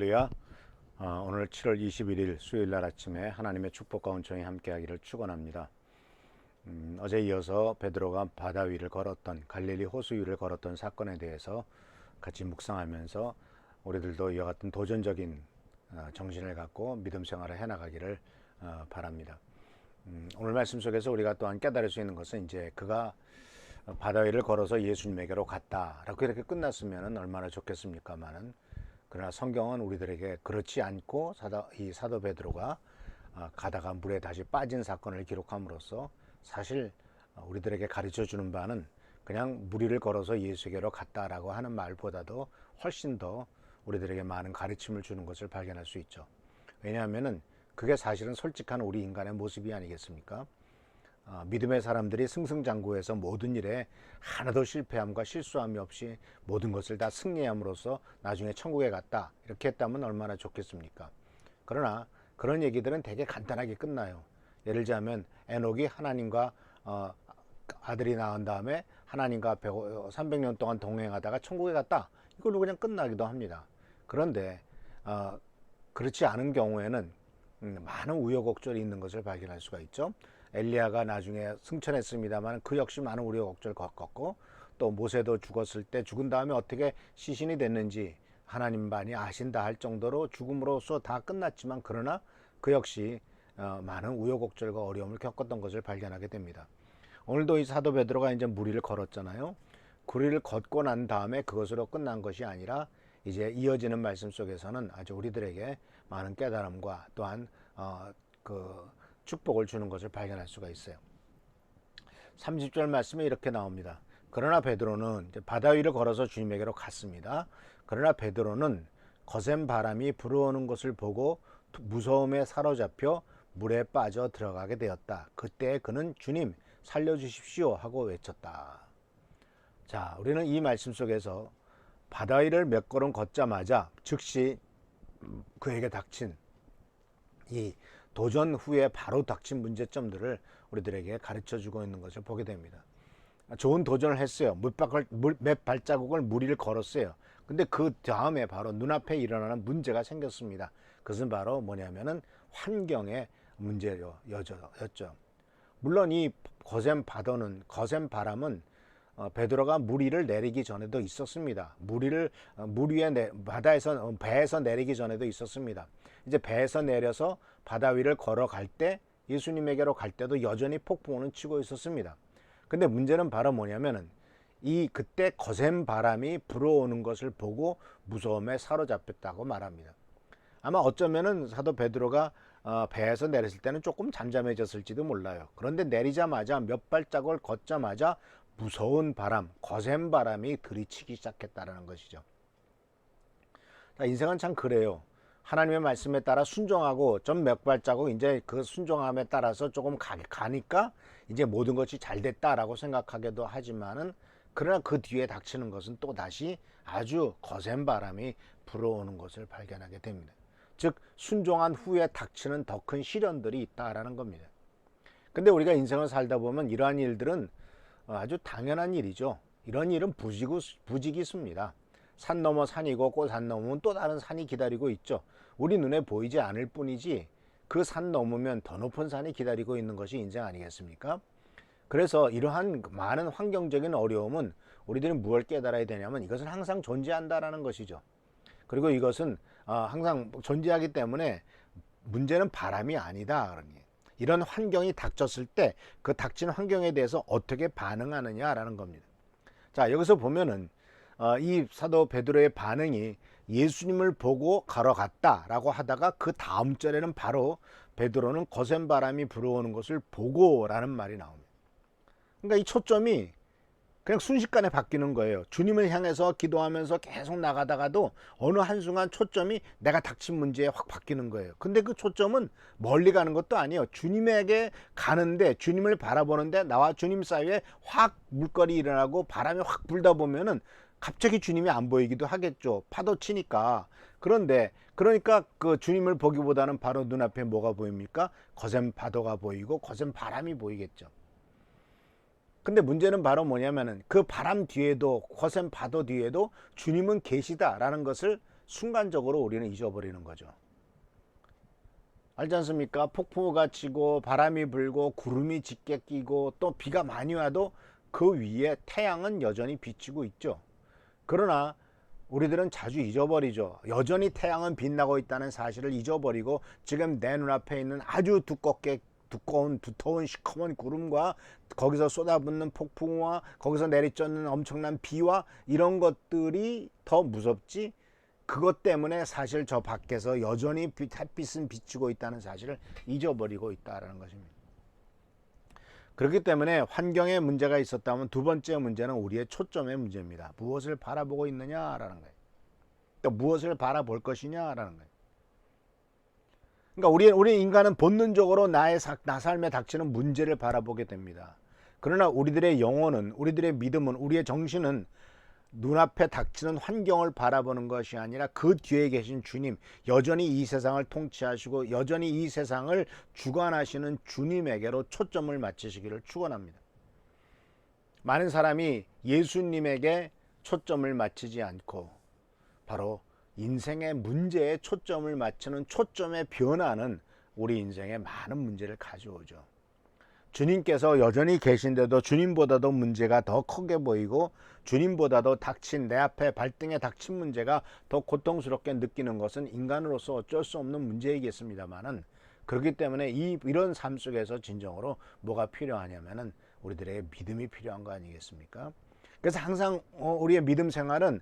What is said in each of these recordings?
할렐루야. 오늘 7월 21일 수요일 날 아침에 하나님의 축복과 은총이 함께하기를 축원합니다. 어제 이어서 베드로가 바다 위를 걸었던 갈릴리 호수 위를 걸었던 사건에 대해서 같이 묵상하면서 우리들도 이와 같은 도전적인 정신을 갖고 믿음 생활을 해나가기를 바랍니다. 오늘 말씀 속에서 우리가 또한 깨달을 수 있는 것은 이제 그가 바다 위를 걸어서 예수님에게로 갔다라고 이렇게 끝났으면 얼마나 좋겠습니까마는, 그러나 성경은 우리들에게 그렇지 않고 이 사도 베드로가 가다가 물에 다시 빠진 사건을 기록함으로써 사실 우리들에게 가르쳐 주는 바는 그냥 물 위를 걸어서 예수에게로 갔다라고 하는 말보다도 훨씬 더 우리들에게 많은 가르침을 주는 것을 발견할 수 있죠. 왜냐하면은 그게 사실은 솔직한 우리 인간의 모습이 아니겠습니까? 믿음의 사람들이 승승장구해서 모든 일에 하나도 실패함과 실수함이 없이 모든 것을 다 승리함으로써 나중에 천국에 갔다 이렇게 했다면 얼마나 좋겠습니까? 그러나 그런 얘기들은 되게 간단하게 끝나요. 예를 들자면 에녹이 하나님과 아들이 낳은 다음에 하나님과 300년 동안 동행하다가 천국에 갔다, 이걸로 그냥 끝나기도 합니다. 그런데 그렇지 않은 경우에는 많은 우여곡절이 있는 것을 발견할 수가 있죠. 엘리야가 나중에 승천했습니다만 그 역시 많은 우여곡절을 겪었고, 또 모세도 죽었을 때 죽은 다음에 어떻게 시신이 됐는지 하나님만이 아신다 할 정도로 죽음으로써 다 끝났지만, 그러나 그 역시 많은 우여곡절과 어려움을 겪었던 것을 발견하게 됩니다. 오늘도 이 사도 베드로가 이제 물 위를 걸었잖아요. 그 위를 걷고 난 다음에 그것으로 끝난 것이 아니라 이제 이어지는 말씀 속에서는 아주 우리들에게 많은 깨달음과 또한 축복을 주는 것을 발견할 수가 있어요. 30절 말씀에 이렇게 나옵니다. 그러나 베드로는 이제 바다 위를 걸어서 주님에게로 갔습니다. 그러나 베드로는 거센 바람이 불어오는 것을 보고 무서움에 사로잡혀 물에 빠져 들어가게 되었다. 그때 그는 주님 살려주십시오 하고 외쳤다. 자, 우리는 이 말씀 속에서 바다 위를 몇 걸음 걷자마자 즉시 그에게 닥친 이 도전 후에 바로 닥친 문제점들을 우리들에게 가르쳐주고 있는 것을 보게 됩니다. 좋은 도전을 했어요. 몇 발자국을 물 위를 걸었어요. 근데 그 다음에 바로 눈앞에 일어나는 문제가 생겼습니다. 그것은 바로 뭐냐면은 환경의 문제였죠. 물론 이 거센 바람은 베드로가 물 위를 내리기 전에도 있었습니다. 물 위에 바다에서 배에서 내리기 전에도 있었습니다. 이제 배에서 내려서 바다 위를 걸어갈 때 예수님에게로 갈 때도 여전히 폭풍우는 치고 있었습니다. 근데 문제는 바로 뭐냐면은 그때 거센 바람이 불어오는 것을 보고 무서움에 사로잡혔다고 말합니다. 아마 어쩌면은 사도 베드로가 배에서 내렸을 때는 조금 잠잠해졌을지도 몰라요. 그런데 내리자마자 몇 발자국을 걷자마자 무서운 바람, 거센 바람이 들이치기 시작했다는 것이죠. 자, 인생은 참 그래요. 하나님의 말씀에 따라 순종하고 좀 몇 발자국 이제 그 순종함에 따라서 조금 가니까 이제 모든 것이 잘 됐다라고 생각하기도 하지만은, 그러나 그 뒤에 닥치는 것은 또 다시 아주 거센 바람이 불어오는 것을 발견하게 됩니다. 즉 순종한 후에 닥치는 더 큰 시련들이 있다라는 겁니다. 근데 우리가 인생을 살다 보면 이러한 일들은 아주 당연한 일이죠. 이런 일은 부지기수입니다. 산 넘어 산이고 그 산 넘으면 또 다른 산이 기다리고 있죠. 우리 눈에 보이지 않을 뿐이지 그 산 넘으면 더 높은 산이 기다리고 있는 것이 인생 아니겠습니까? 그래서 이러한 많은 환경적인 어려움은 우리들이 무엇을 깨달아야 되냐면 이것은 항상 존재한다라는 것이죠. 그리고 이것은 항상 존재하기 때문에 문제는 바람이 아니다. 이런 환경이 닥쳤을 때 그 닥친 환경에 대해서 어떻게 반응하느냐라는 겁니다. 자, 여기서 보면은 이 사도 베드로의 반응이 예수님을 보고 걸어갔다라고 하다가 그 다음 절에는 바로 베드로는 거센 바람이 불어오는 것을 보고라는 말이 나옵니다. 그러니까 이 초점이 그냥 순식간에 바뀌는 거예요. 주님을 향해서 기도하면서 계속 나가다가도 어느 한순간 초점이 내가 닥친 문제에 확 바뀌는 거예요. 근데 그 초점은 멀리 가는 것도 아니에요. 주님에게 가는데, 주님을 바라보는데 나와 주님 사이에 확 물결이 일어나고 바람이 확 불다 보면은 갑자기 주님이 안 보이기도 하겠죠. 파도 치니까. 그러니까 그 주님을 보기보다는 바로 눈앞에 뭐가 보입니까? 거센 파도가 보이고 거센 바람이 보이겠죠. 근데 문제는 바로 뭐냐면은 그 바람 뒤에도, 거센 파도 뒤에도 주님은 계시다라는 것을 순간적으로 우리는 잊어버리는 거죠. 알지 않습니까? 폭풍우가 치고 바람이 불고 구름이 짙게 끼고 또 비가 많이 와도 그 위에 태양은 여전히 비치고 있죠. 그러나 우리들은 자주 잊어버리죠. 여전히 태양은 빛나고 있다는 사실을 잊어버리고 지금 내 눈앞에 있는 아주 두터운 시커먼 구름과 거기서 쏟아붓는 폭풍우와 거기서 내리쫓는 엄청난 비와 이런 것들이 더 무섭지, 그것 때문에 사실 저 밖에서 여전히 햇빛은 비치고 있다는 사실을 잊어버리고 있다는 것입니다. 그렇기 때문에 환경에 문제가 있었다면 두 번째 문제는 우리의 초점의 문제입니다. 무엇을 바라보고 있느냐라는 거예요. 또 무엇을 바라볼 것이냐라는 거예요. 그러니까 우리 인간은 본능적으로 나 삶에 닥치는 문제를 바라보게 됩니다. 그러나 우리들의 영혼은, 우리들의 믿음은, 우리의 정신은 눈앞에 닥치는 환경을 바라보는 것이 아니라 그 뒤에 계신 주님, 여전히 이 세상을 통치하시고 여전히 이 세상을 주관하시는 주님에게로 초점을 맞추시기를 축원합니다. 많은 사람이 예수님에게 초점을 맞추지 않고 바로 인생의 문제에 초점을 맞추는 초점의 변화는 우리 인생에 많은 문제를 가져오죠. 주님께서 여전히 계신데도 주님보다도 문제가 더 크게 보이고 주님보다도 내 앞에 발등에 닥친 문제가 더 고통스럽게 느끼는 것은 인간으로서 어쩔 수 없는 문제이겠습니다만은, 그렇기 때문에 이런 삶 속에서 진정으로 뭐가 필요하냐면은 우리들에게 믿음이 필요한 거 아니겠습니까? 그래서 항상 우리의 믿음 생활은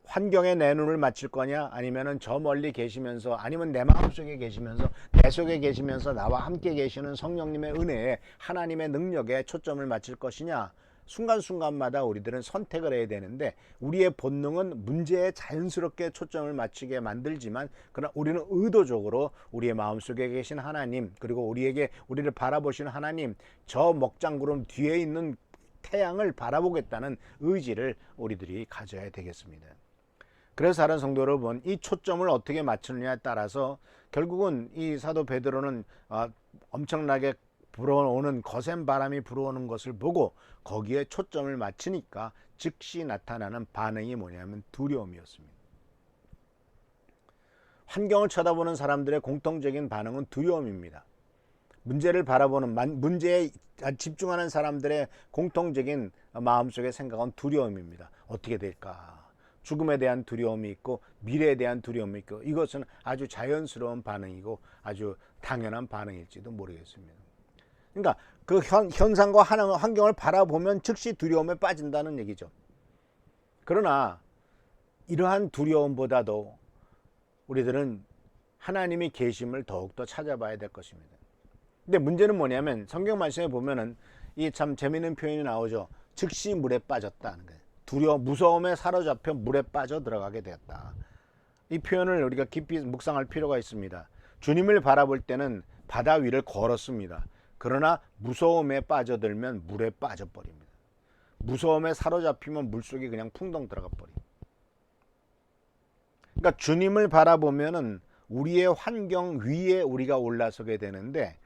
환경에 내 눈을 맞출 거냐, 아니면은 저 멀리 계시면서, 아니면 내 마음속에 계시면서, 내 속에 계시면서 나와 함께 계시는 성령님의 은혜에, 하나님의 능력에 초점을 맞출 것이냐, 순간순간마다 우리들은 선택을 해야 되는데, 우리의 본능은 문제에 자연스럽게 초점을 맞추게 만들지만, 그러나 우리는 의도적으로 우리의 마음속에 계신 하나님, 그리고 우리를 바라보시는 하나님, 저 먹장구름 뒤에 있는 태양을 바라보겠다는 의지를 우리들이 가져야 되겠습니다. 그래서 다른 성도 여러분, 이 초점을 어떻게 맞추느냐에 따라서 결국은 이 사도 베드로는 엄청나게 불어오는 거센 바람이 불어오는 것을 보고 거기에 초점을 맞추니까 즉시 나타나는 반응이 뭐냐면 두려움이었습니다. 환경을 쳐다보는 사람들의 공통적인 반응은 두려움입니다. 문제를 바라보는, 문제에 집중하는 사람들의 공통적인 마음속의 생각은 두려움입니다. 어떻게 될까? 죽음에 대한 두려움이 있고 미래에 대한 두려움이 있고, 이것은 아주 자연스러운 반응이고 아주 당연한 반응일지도 모르겠습니다. 그러니까 그 현상과 환경을 바라보면 즉시 두려움에 빠진다는 얘기죠. 그러나 이러한 두려움보다도 우리들은 하나님의 계심을 더욱더 찾아봐야 될 것입니다. 근데 문제는 뭐냐면 성경 말씀에 보면은 이 참 재미있는 표현이 나오죠. 즉시 물에 빠졌다는 거예요. 무서움에 사로잡혀 물에 빠져 들어가게 되었다. 이 표현을 우리가 깊이 묵상할 필요가 있습니다. 주님을 바라볼 때는 바다 위를 걸었습니다. 그러나 무서움에 빠져들면 물에 빠져버립니다. 무서움에 사로잡히면 물속에 그냥 풍덩 들어가 버립니다. 그러니까 주님을 바라보면은 우리의 환경 위에 우리가 올라서게 되는데,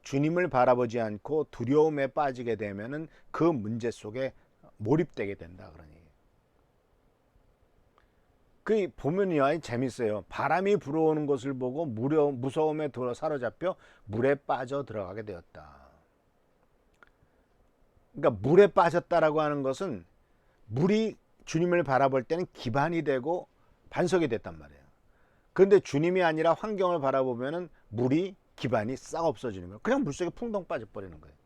주님을 바라보지 않고 두려움에 빠지게 되면은 그 문제 속에 몰입되게 된다 그러니. 그 보면요, 재밌어요. 바람이 불어오는 것을 보고 무서움에 사로잡혀 물에 빠져 들어가게 되었다. 그러니까 물에 빠졌다라고 하는 것은 물이 주님을 바라볼 때는 기반이 되고 반석이 됐단 말이에요. 그런데 주님이 아니라 환경을 바라보면은 물이 기반이 싹 없어지는 거예요. 그냥 물속에 풍덩 빠져버리는 거예요.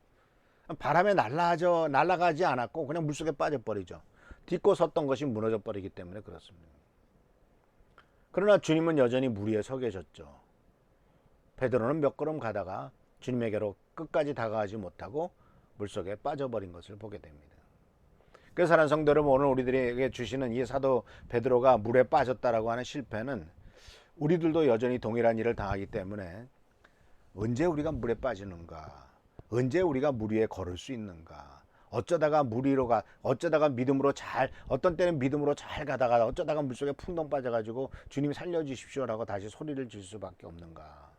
바람에 날아가지 않았고 그냥 물속에 빠져버리죠. 딛고 섰던 것이 무너져 버리기 때문에 그렇습니다. 그러나 주님은 여전히 물 위에 서 계셨죠. 베드로는 몇 걸음 가다가 주님에게로 끝까지 다가가지 못하고 물속에 빠져버린 것을 보게 됩니다. 그래서 사랑하는 성도 여러분, 오늘 우리들에게 주시는 이 사도 베드로가 물에 빠졌다라고 하는 실패는 우리들도 여전히 동일한 일을 당하기 때문에 언제 우리가 물에 빠지는가? 언제 우리가 물 위에 걸을 수 있는가? 어쩌다가 믿음으로 어떤 때는 믿음으로 잘 가다가 어쩌다가 물속에 풍덩 빠져가지고 주님 살려주십시오라고 다시 소리를 질 수밖에 없는가?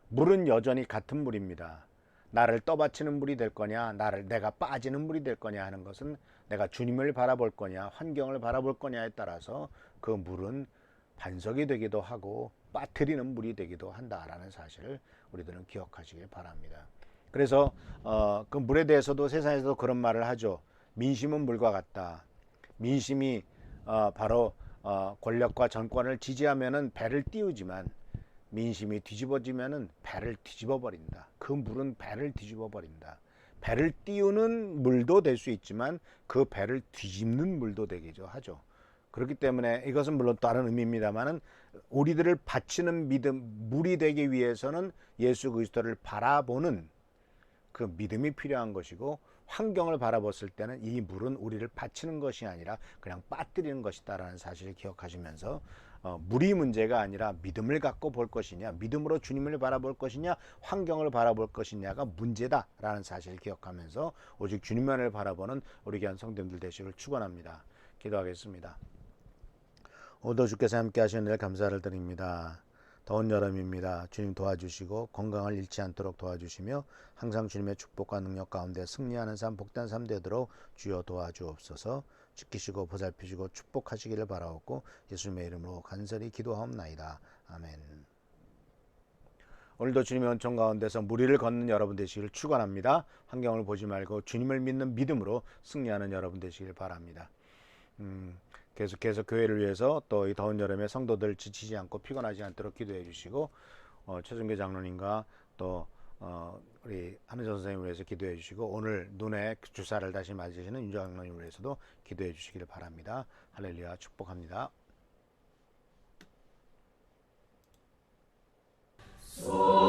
물은 여전히 같은 물입니다. 나를 떠받치는 물이 될 거냐, 내가 빠지는 물이 될 거냐 하는 것은 내가 주님을 바라볼 거냐, 환경을 바라볼 거냐에 따라서 그 물은 반석이 되기도 하고 빠뜨리는 물이 되기도 한다라는 사실을 우리들은 기억하시길 바랍니다. 그래서 그 물에 대해서도 세상에서도 그런 말을 하죠. 민심은 물과 같다. 민심이 바로 권력과 정권을 지지하면은 배를 띄우지만 민심이 뒤집어지면은 배를 뒤집어 버린다. 그 물은 배를 뒤집어 버린다. 배를 띄우는 물도 될 수 있지만 그 배를 뒤집는 물도 되기도 하죠. 그렇기 때문에 이것은 물론 다른 의미입니다만은 우리들을 바치는 믿음, 물이 되기 위해서는 예수 그리스도를 바라보는 그 믿음이 필요한 것이고, 환경을 바라봤을 때는 이 물은 우리를 바치는 것이 아니라 그냥 빠뜨리는 것이다라는 사실을 기억하시면서 물이 문제가 아니라 믿음을 갖고 볼 것이냐, 믿음으로 주님을 바라볼 것이냐, 환경을 바라볼 것이냐가 문제다라는 사실을 기억하면서 오직 주님만을 바라보는 우리 귀한 성도님들 되시기를 축원합니다. 기도하겠습니다. 오늘도 주께서 함께 하시는 일 감사를 드립니다. 더운 여름입니다. 주님 도와주시고 건강을 잃지 않도록 도와주시며 항상 주님의 축복과 능력 가운데 승리하는 삶, 복된 삶 되도록 주여 도와주옵소서. 지키시고 보살피시고 축복하시기를 바라옵고 예수님의 이름으로 간절히 기도하옵나이다. 아멘. 오늘도 주님의 은총 가운데서 무리를 걷는 여러분 되시기를 축원합니다. 환경을 보지 말고 주님을 믿는 믿음으로 승리하는 여러분 되시길 바랍니다. 계속해서 교회를 위해서 또 이 더운 여름에 성도들 지치지 않고 피곤하지 않도록 기도해 주시고 최종계 장로님과 또 우리 한은정 선생님을 위해서 기도해 주시고 오늘 눈에 주사를 다시 맞으시는 윤정 장로님을 위해서도 기도해 주시기를 바랍니다. 할렐루야, 축복합니다. 소